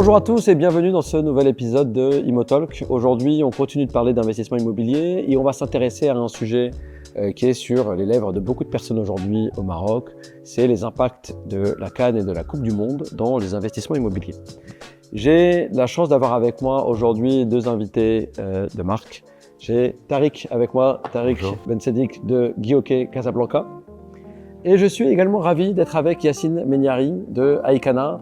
Bonjour à tous et bienvenue dans ce nouvel épisode de Immotalk. Aujourd'hui, on continue de parler d'investissement immobilier et on va s'intéresser à un sujet qui est sur les lèvres de beaucoup de personnes aujourd'hui au Maroc. C'est les impacts de la CAN et de la Coupe du Monde dans les investissements immobiliers. J'ai la chance d'avoir avec moi aujourd'hui deux invités de marque. J'ai Tariq avec moi, Tariq Bensedik de Guy Casablanca. Et je suis également ravi d'être avec Yacine Meniari de Aïkana,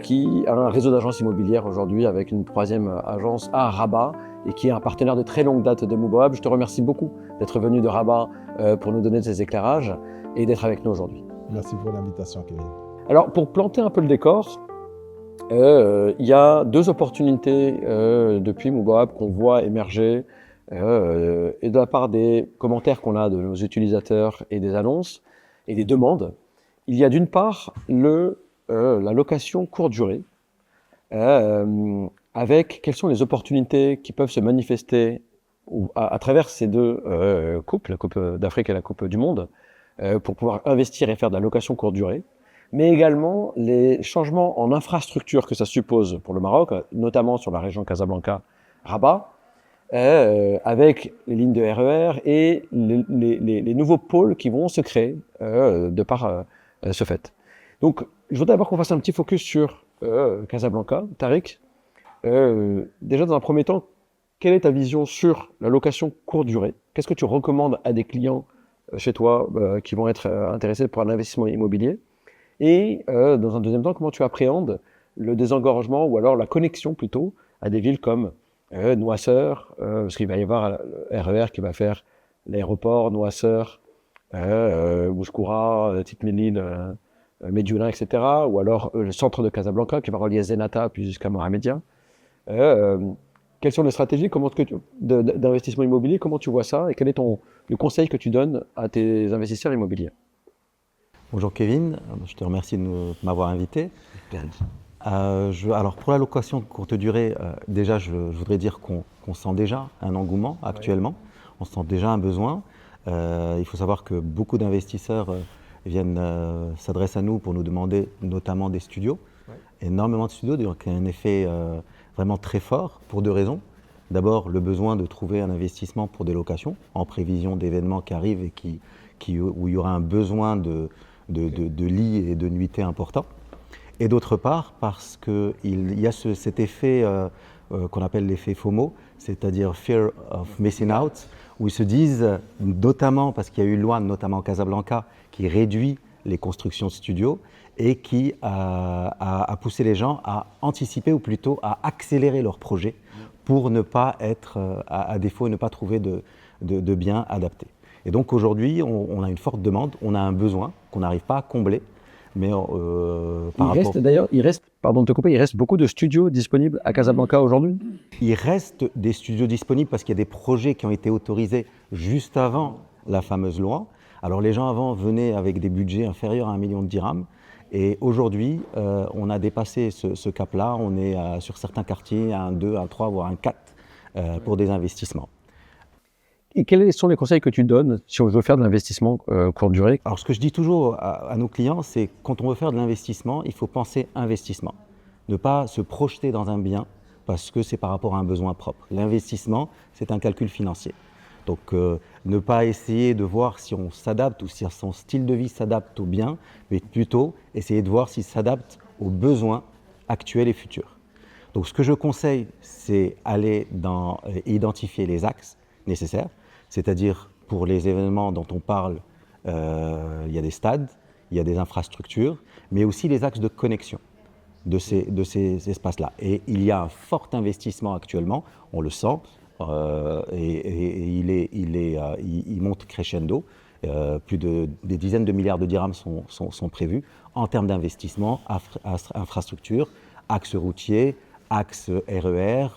qui a un réseau d'agences immobilières aujourd'hui avec une troisième agence à Rabat et qui est un partenaire de très longue date de Mouboab. Je te remercie beaucoup d'être venu de Rabat pour nous donner ces éclairages et d'être avec nous aujourd'hui. Merci pour l'invitation, Kevin. Alors, pour planter un peu le décor, il y a deux opportunités depuis Mouboab qu'on voit émerger et de la part des commentaires qu'on a de nos utilisateurs et des annonces et des demandes. Il y a d'une part la location courte durée, avec quelles sont les opportunités qui peuvent se manifester à travers ces deux coupes, la Coupe d'Afrique et la Coupe du Monde, pour pouvoir investir et faire de la location courte durée, mais également les changements en infrastructure que ça suppose pour le Maroc, notamment sur la région Casablanca-Rabat, avec les lignes de RER et les nouveaux pôles qui vont se créer de par ce fait. Donc, je voudrais d'abord qu'on fasse un petit focus sur Casablanca. Tariq, déjà dans un premier temps, quelle est ta vision sur la location courte durée? Qu'est-ce que tu recommandes à des clients chez toi qui vont être intéressés pour un investissement immobilier? Et dans un deuxième temps, comment tu appréhendes le désengorgement ou alors la connexion plutôt à des villes comme Noisseur, parce qu'il va y avoir le RER qui va faire l'aéroport, Noisseur, Bouskoura, Titmelil, Mediouna, etc. Ou alors le centre de Casablanca qui va relier Zenata puis jusqu'à Mohamedia. Quelles sont les stratégies d'investissement immobilier? Comment tu vois ça? Et quel est le conseil que tu donnes à tes investisseurs immobiliers? Bonjour Kevin, je te remercie de m'avoir invité. Alors pour la location courte durée, déjà je voudrais dire qu'on sent déjà un engouement actuellement, on sent déjà un besoin. Il faut savoir que beaucoup d'investisseurs s'adressent à nous pour nous demander notamment des studios, énormément de studios, donc un effet vraiment très fort pour deux raisons. D'abord le besoin de trouver un investissement pour des locations en prévision d'événements qui arrivent et où il y aura un besoin de lits et de nuitées importants. Et d'autre part, parce qu'il y a cet effet qu'on appelle l'effet FOMO, c'est-à-dire Fear of Missing Out, où ils se disent, notamment parce qu'il y a eu une loi, notamment à Casablanca, qui réduit les constructions de studios et qui a poussé les gens à anticiper ou plutôt à accélérer leurs projets pour ne pas être, à défaut, et ne pas trouver de biens adaptés. Et donc aujourd'hui, on a une forte demande, on a un besoin qu'on n'arrive pas à combler. Mais il reste beaucoup de studios disponibles à Casablanca aujourd'hui? Il reste des studios disponibles parce qu'il y a des projets qui ont été autorisés juste avant la fameuse loi. Alors les gens avant venaient avec des budgets inférieurs à 1 million de dirhams. Et aujourd'hui, on a dépassé ce cap-là. On est sur certains quartiers à un 2, un 3, voire un 4 pour des investissements. Et quels sont les conseils que tu donnes si on veut faire de l'investissement courte durée? Alors ce que je dis toujours à nos clients, c'est quand on veut faire de l'investissement, il faut penser investissement. Ne pas se projeter dans un bien parce que c'est par rapport à un besoin propre. L'investissement, c'est un calcul financier. Donc ne pas essayer de voir si on s'adapte ou si son style de vie s'adapte au bien, mais plutôt essayer de voir s'il s'adapte aux besoins actuels et futurs. Donc ce que je conseille, c'est aller identifier les axes nécessaires. C'est-à-dire pour les événements dont on parle, il y a des stades, il y a des infrastructures, mais aussi les axes de connexion de ces espaces-là. Et il y a un fort investissement actuellement, on le sent, et il monte crescendo. Plus des dizaines de milliards de dirhams sont prévus en termes d'investissement, infrastructures, axes routiers, axes RER,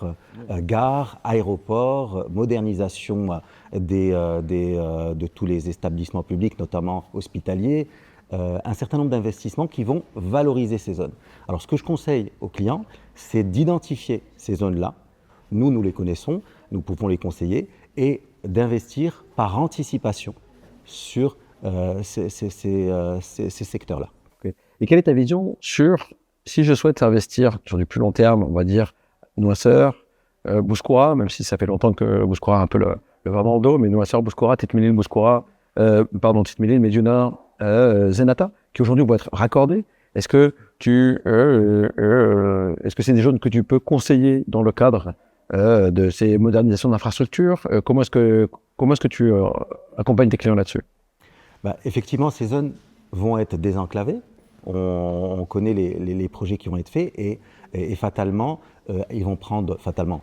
gares, aéroports, modernisation de tous les établissements publics, notamment hospitaliers, un certain nombre d'investissements qui vont valoriser ces zones. Alors ce que je conseille aux clients, c'est d'identifier ces zones-là. Nous les connaissons, nous pouvons les conseiller et d'investir par anticipation sur ces secteurs-là. Okay. Et quelle est ta vision sur si je souhaite investir sur du plus long terme, on va dire Noisseur, Bouskoura, même si ça fait longtemps que Bouskoura a un peu le vent dans le dos, mais Noisseur, Bouskoura, Tite-Millil, Bouskoura, Tite-Millil, Médina, Zenata, qui aujourd'hui vont être raccordés. Est-ce que est-ce que c'est des zones que tu peux conseiller dans le cadre de ces modernisations d'infrastructures? Comment est-ce que tu accompagnes tes clients là-dessus? Effectivement, ces zones vont être désenclavées. On connaît les projets qui vont être faits et fatalement, ils vont prendre, fatalement,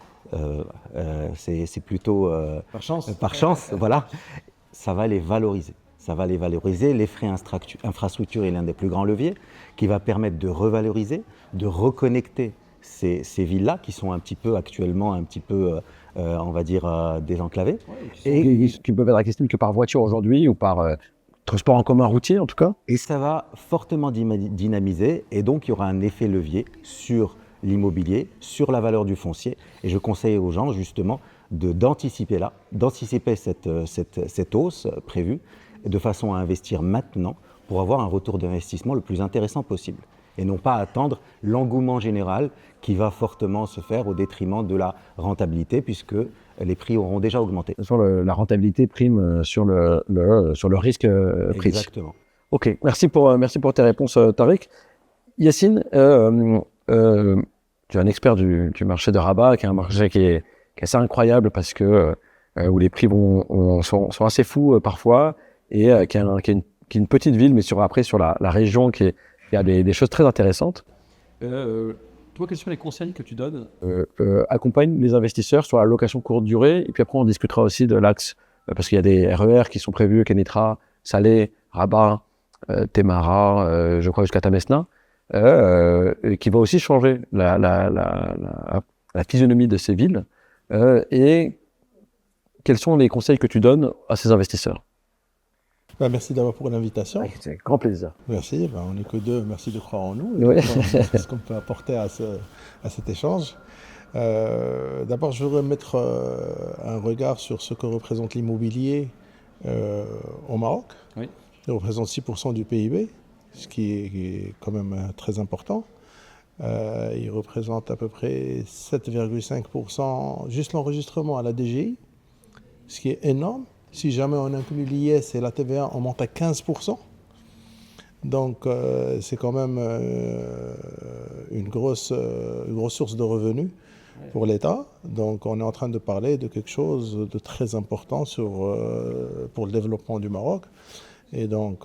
c'est plutôt par chance, voilà, ça va les valoriser. Ça va les valoriser. Les frais infrastructure est l'un des plus grands leviers qui va permettre de revaloriser, de reconnecter ces villes-là qui sont actuellement un petit peu, on va dire, désenclavées. Et qui peuvent être accessibles que par voiture aujourd'hui ou par transport en commun routier en tout cas. Et ça va fortement dynamiser et donc il y aura un effet levier sur l'immobilier, sur la valeur du foncier. Et je conseille aux gens justement d'anticiper cette hausse prévue de façon à investir maintenant pour avoir un retour d'investissement le plus intéressant possible. Et non pas attendre l'engouement général qui va fortement se faire au détriment de la rentabilité puisque les prix auront déjà augmenté. La rentabilité prime sur le risque pris. Exactement. Ok, merci pour tes réponses, Tariq. Yacine, tu es un expert du marché de Rabat, qui est un marché qui est assez incroyable parce que où les prix sont assez fous parfois et qui est une petite ville, mais sur la région qui a des choses très intéressantes. Toi, quels sont les conseils que tu donnes? Accompagne les investisseurs sur la location courte durée, et puis après on discutera aussi de l'axe, parce qu'il y a des RER qui sont prévus, Kenitra, Salé, Rabat, Témara, je crois jusqu'à Tamesna, qui va aussi changer la physionomie de ces villes. Et quels sont les conseils que tu donnes à ces investisseurs? Merci d'abord pour l'invitation. C'est un grand plaisir. Merci, on n'est que deux, merci de croire en nous. Oui. Ce qu'on peut apporter à cet échange. D'abord, je voudrais mettre un regard sur ce que représente l'immobilier au Maroc. Oui. Il représente 6% du PIB, ce qui est quand même très important. Il représente à peu près 7,5% juste l'enregistrement à la DGI, ce qui est énorme. Si jamais on inclut l'IS et la TVA, on monte à 15%. Donc c'est quand même une grosse source de revenus pour l'État. Donc on est en train de parler de quelque chose de très important pour le développement du Maroc. Et donc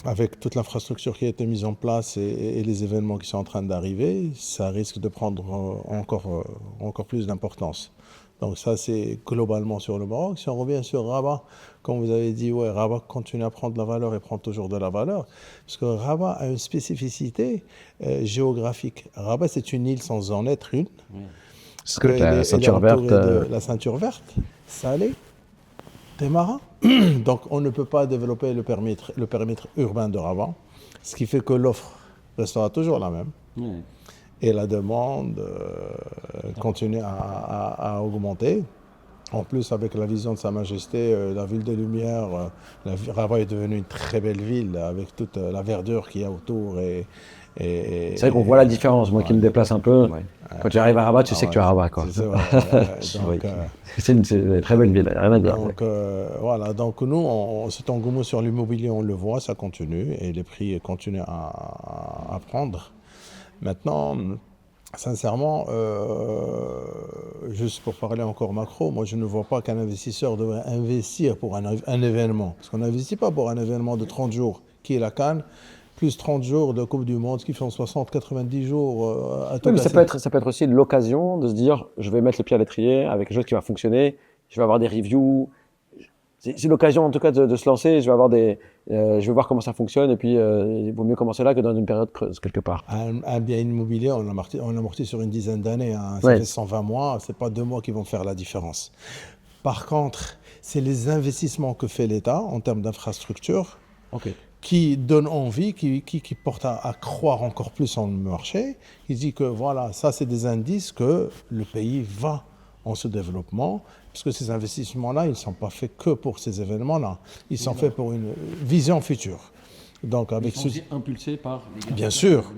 avec toute l'infrastructure qui a été mise en place et les événements qui sont en train d'arriver, ça risque de prendre encore plus d'importance. Donc ça, c'est globalement sur le Maroc. Si on revient sur Rabat, comme vous avez dit, ouais, Rabat continue à prendre de la valeur et prend toujours de la valeur. Parce que Rabat a une spécificité géographique. Rabat, c'est une île sans en être une. Oui. Parce que la ceinture verte... La ceinture verte, Salé, Témara. Donc on ne peut pas développer le périmètre urbain de Rabat. Ce qui fait que l'offre restera toujours la même. Oui. Et la demande continue à augmenter. En plus, avec la vision de Sa Majesté, la ville des Lumières, Rabat est devenue une très belle ville avec toute la verdure qu'il y a autour. C'est vrai qu'on voit la différence. Moi qui me déplace un peu, quand tu arrives à Rabat, tu sais que tu es à Rabat. C'est une très belle ville, rien à dire. Donc voilà, donc nous, cet engouement sur l'immobilier, on le voit, ça continue et les prix continuent à prendre. Maintenant, sincèrement, juste pour parler encore macro, moi je ne vois pas qu'un investisseur devrait investir pour un événement. Parce qu'on n'investit pas pour un événement de 30 jours, qui est la CAN, plus 30 jours de Coupe du Monde, qui font 60-90 jours à tout casser. Mais ça peut être aussi l'occasion de se dire, je vais mettre les pieds à l'étrier avec quelque chose qui va fonctionner, je vais avoir des reviews. C'est l'occasion en tout cas de se lancer. Je vais voir comment ça fonctionne et puis il vaut mieux commencer là que dans une période creuse quelque part. Un bien immobilier, on amortit sur une dizaine d'années. Hein. Ça fait 120 mois, c'est pas 2 mois qui vont faire la différence. Par contre, c'est les investissements que fait l'État en termes d'infrastructure qui donnent envie, qui portent à croire encore plus en le marché. Qui dit que voilà, ça c'est des indices que le pays va en ce développement. Parce que ces investissements-là, ils ne sont pas faits que pour ces événements-là. Ils sont faits pour une vision future. Donc avec ce... impulsés par les Bien sûr,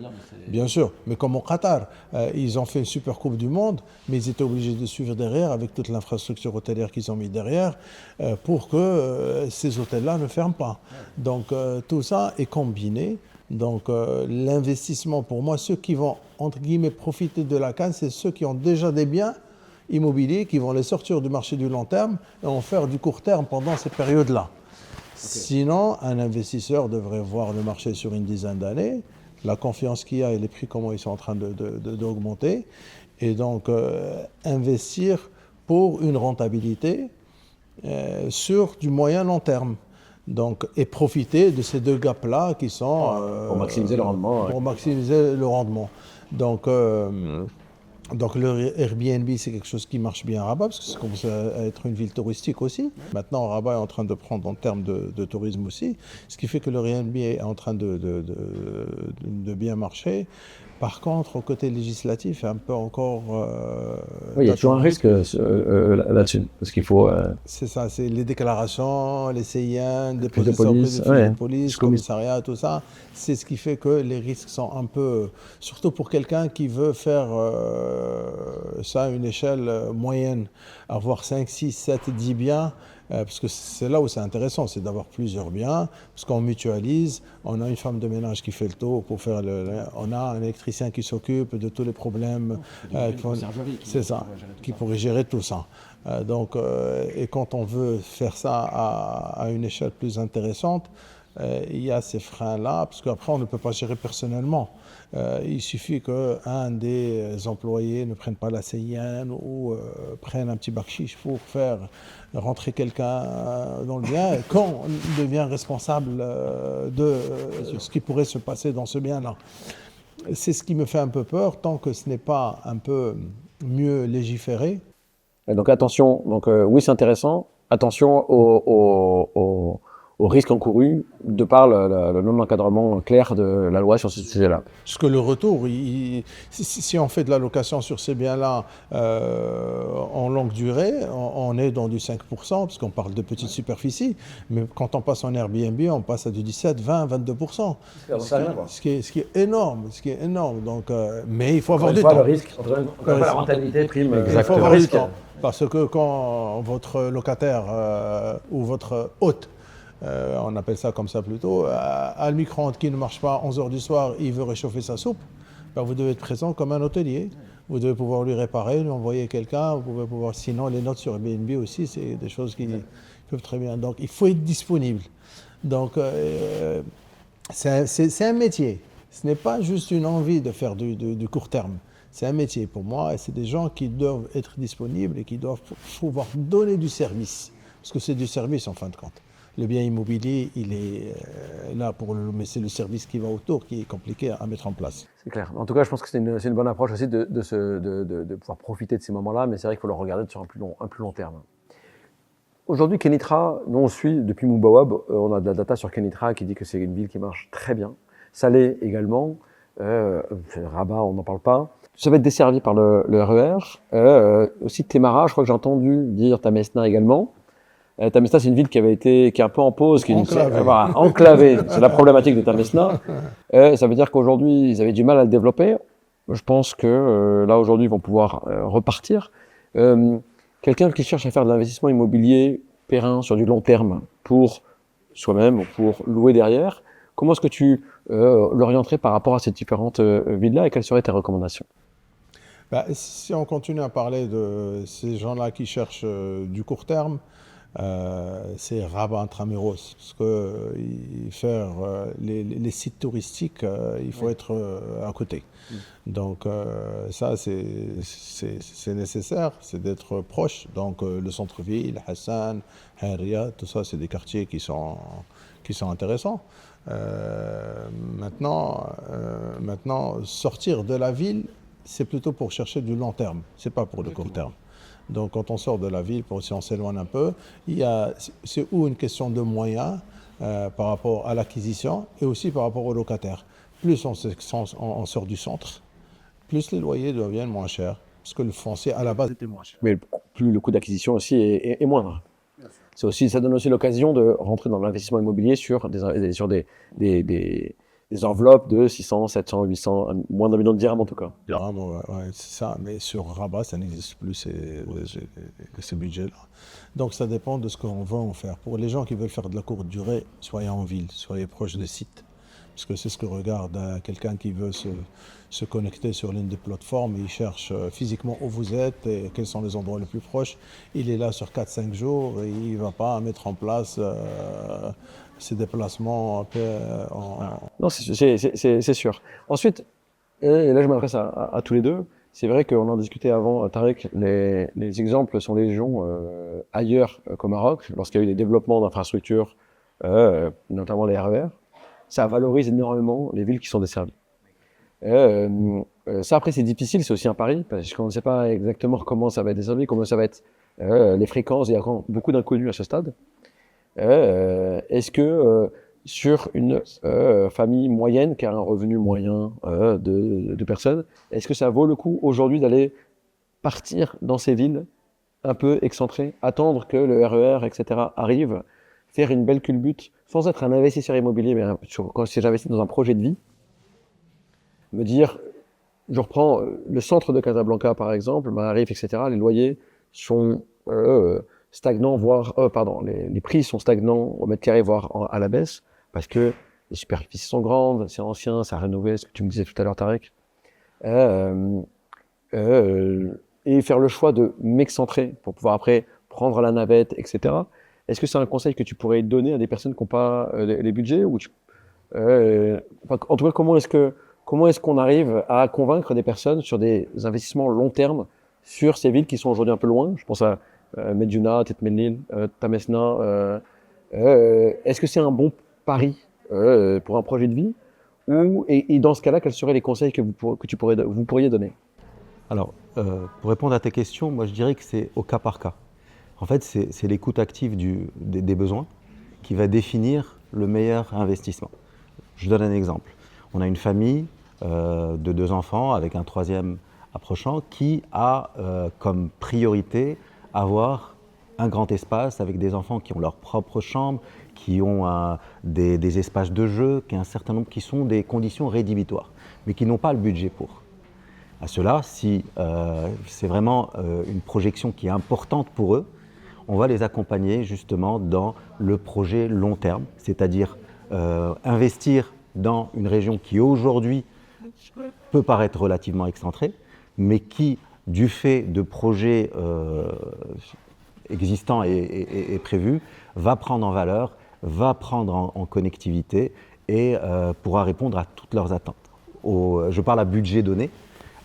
bien sûr. Mais comme au Qatar, ils ont fait une super Coupe du Monde, mais ils étaient obligés de suivre derrière avec toute l'infrastructure hôtelière qu'ils ont mis derrière pour que ces hôtels-là ne ferment pas. Donc tout ça est combiné. Donc l'investissement, pour moi, ceux qui vont, entre guillemets, profiter de la CAN, c'est ceux qui ont déjà des biens immobiliers, qui vont les sortir du marché du long terme et en faire du court terme pendant ces périodes-là. Sinon, un investisseur devrait voir le marché sur une dizaine d'années, la confiance qu'il y a et les prix, comment ils sont en train d'augmenter, et donc investir pour une rentabilité sur du moyen long terme. Donc, et profiter de ces deux gaps-là qui sont... pour maximiser le rendement. Pour maximiser le rendement. Donc le Airbnb, c'est quelque chose qui marche bien à Rabat, parce que ça commence à être une ville touristique aussi. Maintenant, Rabat est en train de prendre en termes de tourisme aussi, ce qui fait que le Airbnb est en train de bien marcher. Par contre, au côté législatif, il y a un peu encore... oui, il y a toujours un risque là-dessus, parce qu'il faut... C'est ça, c'est les déclarations, les CIN, des police, de police, commissariat, tout ça. C'est ce qui fait que les risques sont un peu... Surtout pour quelqu'un qui veut faire ça à une échelle moyenne, avoir 5, 6, 7, 10 biens, parce que c'est là où c'est intéressant, c'est d'avoir plusieurs biens, parce qu'on mutualise, on a une femme de ménage qui fait le tour pour faire on a un électricien qui s'occupe de tous les problèmes, c'est ça, qui pourrait gérer tout ça. Et quand on veut faire ça à une échelle plus intéressante, il y a ces freins-là, parce qu'après on ne peut pas gérer personnellement. Il suffit qu'un des employés ne prenne pas la CIN ou prenne un petit bakshish pour faire rentrer quelqu'un dans le bien, et quand on devient responsable de ce qui pourrait se passer dans ce bien-là. C'est ce qui me fait un peu peur, tant que ce n'est pas un peu mieux légiféré. Et donc attention, oui c'est intéressant, attention aux risques encourus de par le non-encadrement clair de la loi sur ce sujet-là. Parce que le retour, si on fait de la location sur ces biens-là en longue durée, on est dans du 5%, parce qu'on parle de petites superficies, mais quand on passe en Airbnb, on passe à du 17, 20, 22%. Ce qui est énorme. Donc, mais il faut avoir du temps. Le risque, la rentabilité prime. Il faut avoir du temps. Parce que quand votre locataire ou votre hôte, on appelle ça comme ça plutôt, à le micro-ondes qui ne marche pas à 11h du soir, il veut réchauffer sa soupe, ben vous devez être présent comme un hôtelier. Vous devez pouvoir lui réparer, lui envoyer quelqu'un, vous pouvez pouvoir, sinon les notes sur Airbnb aussi, c'est des choses qui peuvent très bien. Donc il faut être disponible. Donc c'est un métier. Ce n'est pas juste une envie de faire du court terme. C'est un métier pour moi, et c'est des gens qui doivent être disponibles et qui doivent pouvoir donner du service. Parce que c'est du service en fin de compte. Le bien immobilier, il est là mais c'est le service qui va autour qui est compliqué à mettre en place. C'est clair. En tout cas, je pense que c'est une bonne approche aussi de pouvoir profiter de ces moments-là, mais c'est vrai qu'il faut le regarder sur un plus long terme. Aujourd'hui, Kenitra, nous on suit depuis Moubawab, on a de la data sur Kenitra qui dit que c'est une ville qui marche très bien. Salé également, Rabat, on n'en parle pas. Ça va être desservi par le RER. Aussi Temara, je crois que j'ai entendu dire Tamesna également. Tamesna, c'est une ville qui est un peu en pause, enclavée. C'est la problématique de Tamesna. Ça veut dire qu'aujourd'hui, ils avaient du mal à le développer. Je pense que là, aujourd'hui, ils vont pouvoir repartir. Quelqu'un qui cherche à faire de l'investissement immobilier périn sur du long terme pour soi-même ou pour louer derrière, comment est-ce que tu l'orienterais par rapport à ces différentes villes-là et quelles seraient tes recommandations ? Si on continue à parler de ces gens-là qui cherchent du court terme, c'est Rabat Intramuros, parce que faire les sites touristiques, il faut être à côté. Donc ça, c'est nécessaire, c'est d'être proche. Donc le centre-ville, Hassan, Haria, tout ça, c'est des quartiers qui sont intéressants. Maintenant, sortir de la ville, c'est plutôt pour chercher du long terme, c'est pas pour le court terme. Donc quand on sort de la ville, si on s'éloigne un peu, c'est une question de moyens par rapport à l'acquisition et aussi par rapport aux locataires. Plus on sort du centre, plus les loyers deviennent moins chers, parce que le foncier à la base était moins cher. Mais plus le coût d'acquisition aussi est moindre. Ça donne aussi l'occasion de rentrer dans l'investissement immobilier sur des enveloppes de 600, 700, 800, moins d'un million de dirhams en tout cas. Vraiment, ouais, c'est ça. Mais sur Rabat, ça n'existe plus ces budgets-là. Donc ça dépend de ce qu'on veut en faire. Pour les gens qui veulent faire de la courte durée, soyez en ville, soyez proche des sites. Parce que c'est ce que regarde quelqu'un qui veut se connecter sur l'une des plateformes. Il cherche physiquement où vous êtes et quels sont les endroits les plus proches. Il est là sur 4-5 jours et il ne va pas mettre en place ces déplacements un peu Non, c'est sûr. Ensuite, et là je m'adresse à tous les deux, c'est vrai qu'on en discutait avant, Tarek, les exemples sont légion ailleurs qu'au Maroc, lorsqu'il y a eu des développements d'infrastructures, notamment les RER, ça valorise énormément les villes qui sont desservies. Ça après c'est difficile, c'est aussi un pari, parce qu'on ne sait pas exactement comment ça va être desservi, comment ça va être les fréquences, il y a encore beaucoup d'inconnus à ce stade. Est-ce que sur une famille moyenne qui a un revenu moyen de personnes, est-ce que ça vaut le coup aujourd'hui d'aller partir dans ces villes un peu excentrées, attendre que le RER, etc. arrive, faire une belle culbute, sans être un investisseur immobilier, mais si j'investis dans un projet de vie, me dire, je reprends le centre de Casablanca par exemple, Maarif, etc., les loyers sont stagnants, voire, les prix sont stagnants au mètre carré, voire à la baisse, parce que les superficies sont grandes, c'est ancien, ça a rénové, ce que tu me disais tout à l'heure, Tarek. Et faire le choix de m'excentrer pour pouvoir après prendre la navette, etc. Est-ce que c'est un conseil que tu pourrais donner à des personnes qui n'ont pas les budgets en tout cas, comment est-ce qu'on arrive à convaincre des personnes sur des investissements long terme sur ces villes qui sont aujourd'hui un peu loin? Je pense à Medjouna, Tête Mellil, Tamesna. Est-ce que c'est un bon pari pour un projet de vie et dans ce cas-là, quels seraient les conseils que vous pourriez donner? Alors, pour répondre à ta question, moi je dirais que c'est au cas par cas. En fait, c'est l'écoute active des besoins qui va définir le meilleur investissement. Je donne un exemple. On a une famille de 2 enfants avec un 3e approchant qui a comme priorité avoir un grand espace avec des enfants qui ont leur propre chambre, qui ont des espaces de jeu, qui ont un certain nombre qui sont des conditions rédhibitoires, mais qui n'ont pas le budget pour. À cela, si c'est vraiment une projection qui est importante pour eux, on va les accompagner justement dans le projet long terme, c'est-à-dire investir dans une région qui aujourd'hui peut paraître relativement excentrée, mais qui, du fait de projets existants et prévus, va prendre en valeur, va prendre en connectivité et pourra répondre à toutes leurs attentes. Je parle à budget donné.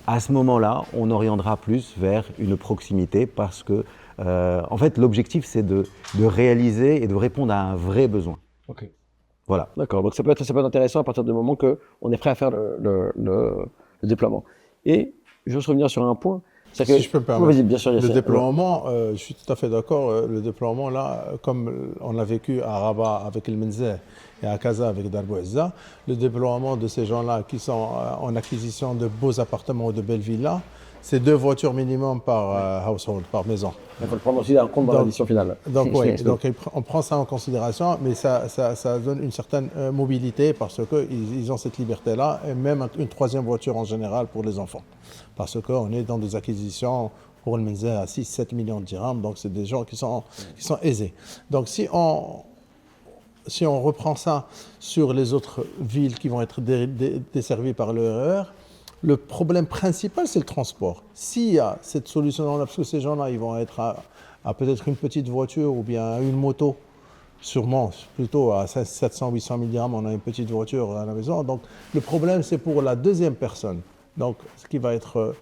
À ce moment-là, on orientera plus vers une proximité parce que, en fait, l'objectif, c'est de réaliser et de répondre à un vrai besoin. Ok. Voilà. D'accord. Donc ça peut être intéressant à partir du moment qu'on est prêt à faire le déploiement. Et je veux revenir sur un point. Si je peux me permettre, vas-y, bien sûr, le déploiement, je suis tout à fait d'accord, le déploiement là, comme on l'a vécu à Rabat avec El Menzeh et à Casa avec Dar Bouezza, le déploiement de ces gens-là qui sont en acquisition de beaux appartements ou de belles villas, c'est 2 voitures minimum par household, par maison. Il faut le prendre aussi en compte dans l'édition finale. Donc oui, donc on prend ça en considération, mais ça donne une certaine mobilité parce qu'ils ont cette liberté-là, et même une 3e voiture en général pour les enfants. Parce qu'on est dans des acquisitions pour le Menzeh à 6-7 millions de dirhams, donc c'est des gens qui sont aisés. Donc si on reprend ça sur les autres villes qui vont être desservies par le RER, le problème principal, c'est le transport. S'il y a cette solution-là, parce que ces gens-là, ils vont être à peut-être une petite voiture ou bien une moto, sûrement, plutôt à 700-800 000 dirhams, on a une petite voiture à la maison. Donc, le problème, c'est pour la 2e personne. Donc, ce qui va être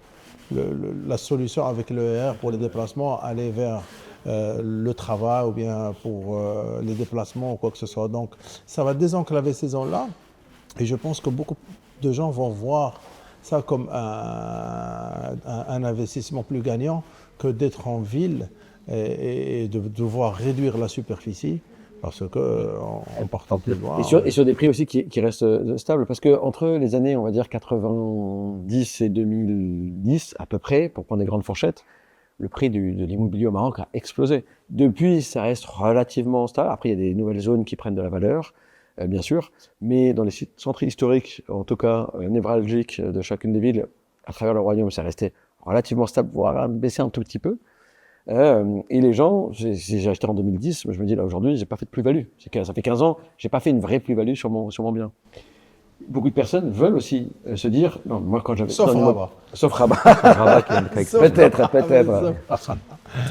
la solution avec le RER pour les déplacements, aller vers le travail ou bien pour les déplacements ou quoi que ce soit. Donc, ça va désenclaver ces zones-là. Et je pense que beaucoup de gens vont voir ça comme un investissement plus gagnant que d'être en ville et de devoir réduire la superficie parce qu'on partant plus loin. Et sur des prix aussi qui restent stables, parce que entre les années, on va dire 90 et 2010 à peu près, pour prendre des grandes fourchettes, le prix de l'immobilier au Maroc a explosé. Depuis, ça reste relativement stable. Après, il y a des nouvelles zones qui prennent de la valeur, bien sûr, mais dans les centres historiques, en tout cas névralgiques de chacune des villes, à travers le royaume, ça restait relativement stable, voire baissé un tout petit peu. Et les gens, j'ai acheté en 2010, je me dis là aujourd'hui, j'ai pas fait de plus-value. Ça fait 15 ans, j'ai pas fait une vraie plus-value sur mon bien. Beaucoup de personnes veulent aussi se dire, non, moi quand j'avais... Sauf Rabat. Sauf Rabat. Rabat qui a une cas exceptionnelle. Peut-être.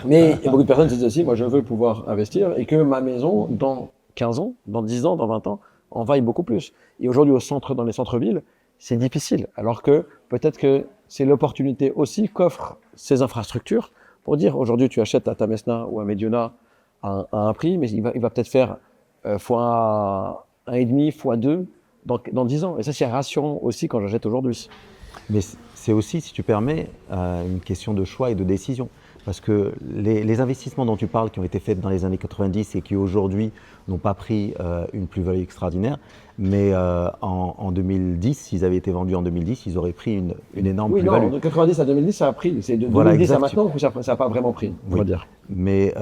Mais il y a beaucoup de personnes qui se disent aussi, moi je veux pouvoir investir et que ma maison, dans 15 ans, dans 10 ans, dans 20 ans, en vaille beaucoup plus. Et aujourd'hui, dans les centres-villes, c'est difficile. Alors que peut-être que c'est l'opportunité aussi qu'offrent ces infrastructures pour dire, aujourd'hui, tu achètes à Tamesna ou à Mediona à un prix, mais il va peut-être faire fois 1,5, fois 2 dans 10 ans. Et ça, c'est rassurant aussi quand j'achète aujourd'hui. Mais c'est aussi, si tu permets, une question de choix et de décision. Parce que les investissements dont tu parles, qui ont été faits dans les années 90 et qui aujourd'hui n'ont pas pris une plus-value extraordinaire, mais en 2010, s'ils avaient été vendus en 2010, ils auraient pris une énorme plus-value. Oui, non, de 90 à 2010, ça a pris. C'est de Voilà, 2010 à exactement. maintenant que ça n'a pas vraiment pris, on va dire. Mais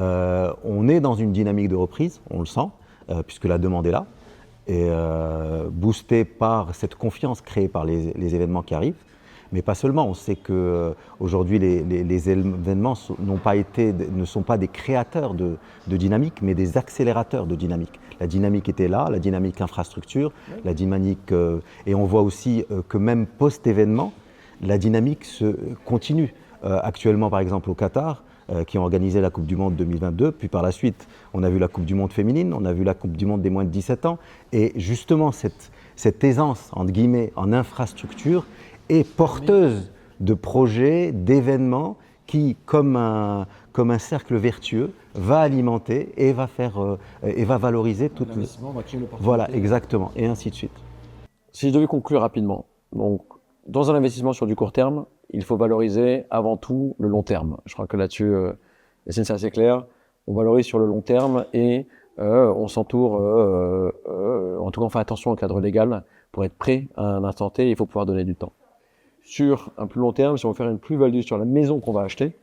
on est dans une dynamique de reprise, on le sent, puisque la demande est là, et boostée par cette confiance créée par les événements qui arrivent. Mais pas seulement, on sait qu'aujourd'hui les événements ne sont pas des créateurs de dynamique, mais des accélérateurs de dynamique. La dynamique était là, la dynamique infrastructure, la dynamique... et on voit aussi que même post-événement, la dynamique se continue. Actuellement, par exemple, au Qatar, qui ont organisé la Coupe du Monde 2022, puis par la suite, on a vu la Coupe du Monde féminine, on a vu la Coupe du Monde des moins de 17 ans, et justement, cette aisance, entre guillemets, en infrastructure, est porteuse de projets, d'événements qui, comme un cercle vertueux, va alimenter et va valoriser toute... Voilà, exactement, et ainsi de suite. Si je devais conclure rapidement, donc, dans un investissement sur du court terme, il faut valoriser avant tout le long terme. Je crois que là-dessus, c'est assez clair. On valorise sur le long terme et on s'entoure, en tout cas on fait attention au cadre légal pour être prêt à un instant T, il faut pouvoir donner du temps. Sur un plus long terme, si on veut faire une plus-value sur la maison qu'on va acheter,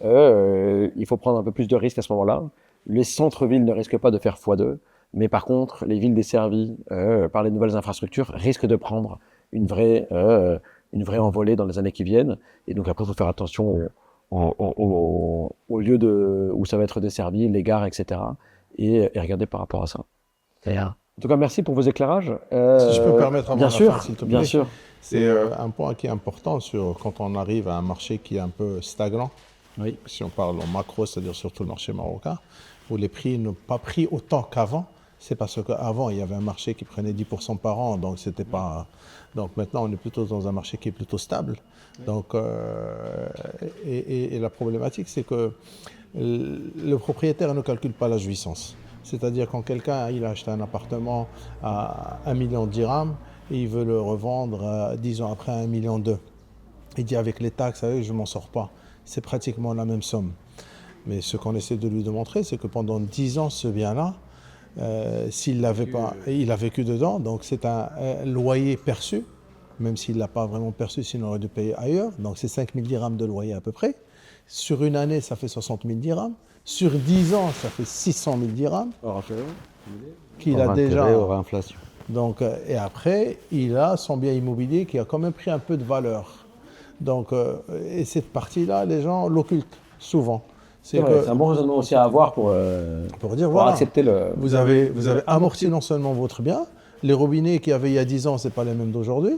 il faut prendre un peu plus de risques à ce moment-là. Les centres-villes ne risquent pas de faire x2, mais par contre, les villes desservies par les nouvelles infrastructures risquent de prendre une vraie envolée dans les années qui viennent. Et donc après, il faut faire attention au lieu où ça va être desservi, les gares, etc. Et regarder par rapport à ça. En tout cas, merci pour vos éclairages. Si je peux me permettre avant bien la sûr, fin, s'il te plaît. bien sûr. C'est un point qui est important quand on arrive à un marché qui est un peu stagnant. Oui. Si on parle en macro, c'est-à-dire surtout le marché marocain, où les prix n'ont pas pris autant qu'avant. C'est parce qu'avant, il y avait un marché qui prenait 10% par an, donc c'était pas... Donc maintenant, on est plutôt dans un marché qui est plutôt stable. Donc, et la problématique, c'est que le propriétaire ne calcule pas la jouissance. C'est-à-dire quand quelqu'un il a acheté un appartement à 1 million de dirhams et il veut le revendre 10 ans après à 1,2 million. Il dit avec les taxes, je ne m'en sors pas. C'est pratiquement la même somme. Mais ce qu'on essaie de lui démontrer, c'est que pendant 10 ans, ce bien-là, s'il l'avait pas, il a vécu dedans, donc c'est un loyer perçu, même s'il ne l'a pas vraiment perçu, sinon il aurait dû payer ailleurs. Donc c'est 5 000 dirhams de loyer à peu près. Sur une année, ça fait 60 000 dirhams. Sur 10 ans, ça fait 600 000 dirhams. Qu'il a déjà. Hors inflation. Donc, et après, il a son bien immobilier qui a quand même pris un peu de valeur. Donc, et cette partie-là, les gens l'occultent souvent. C'est un bon raisonnement aussi à avoir pour dire, voilà, accepter le... Vous avez amorti non seulement votre bien, les robinets qu'il y avait il y a 10 ans, ce n'est pas les mêmes d'aujourd'hui.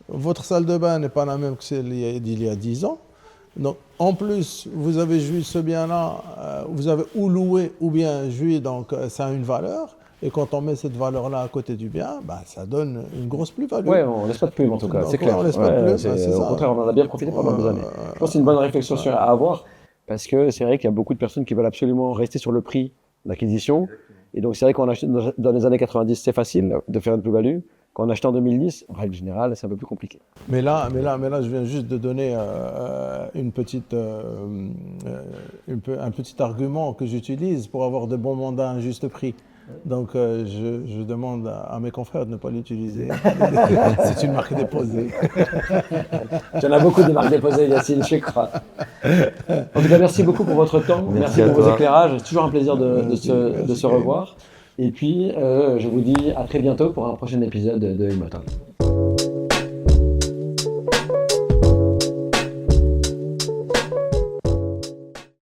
Votre salle de bain n'est pas la même que celle d'il y a 10 ans. Donc, en plus, vous avez joui ce bien-là, vous avez ou loué ou bien joui, donc ça a une valeur. Et quand on met cette valeur-là à côté du bien, bah, ça donne une grosse plus-value. Oui, on ne laisse pas de plume en tout cas, c'est clair. On laisse pas de plume, au contraire, on en a bien profité pendant des années. Je pense que c'est une bonne réflexion à avoir, parce que c'est vrai qu'il y a beaucoup de personnes qui veulent absolument rester sur le prix d'acquisition. Et donc c'est vrai qu'on achète dans les années 90, c'est facile de faire une plus-value. Quand on achète en 2010, en règle générale, c'est un peu plus compliqué. Mais là, je viens juste de donner un petit argument que j'utilise pour avoir de bons mandats à un juste prix. Donc, je demande à mes confrères de ne pas l'utiliser. C'est une marque déposée. Il y en a beaucoup des marques déposées, Yacine, je crois. En tout cas, merci beaucoup pour votre temps. Merci à pour vos toi. éclairages. C'est toujours un plaisir de Merci, se merci, revoir. Et puis, je vous dis à très bientôt pour un prochain épisode de Immortal.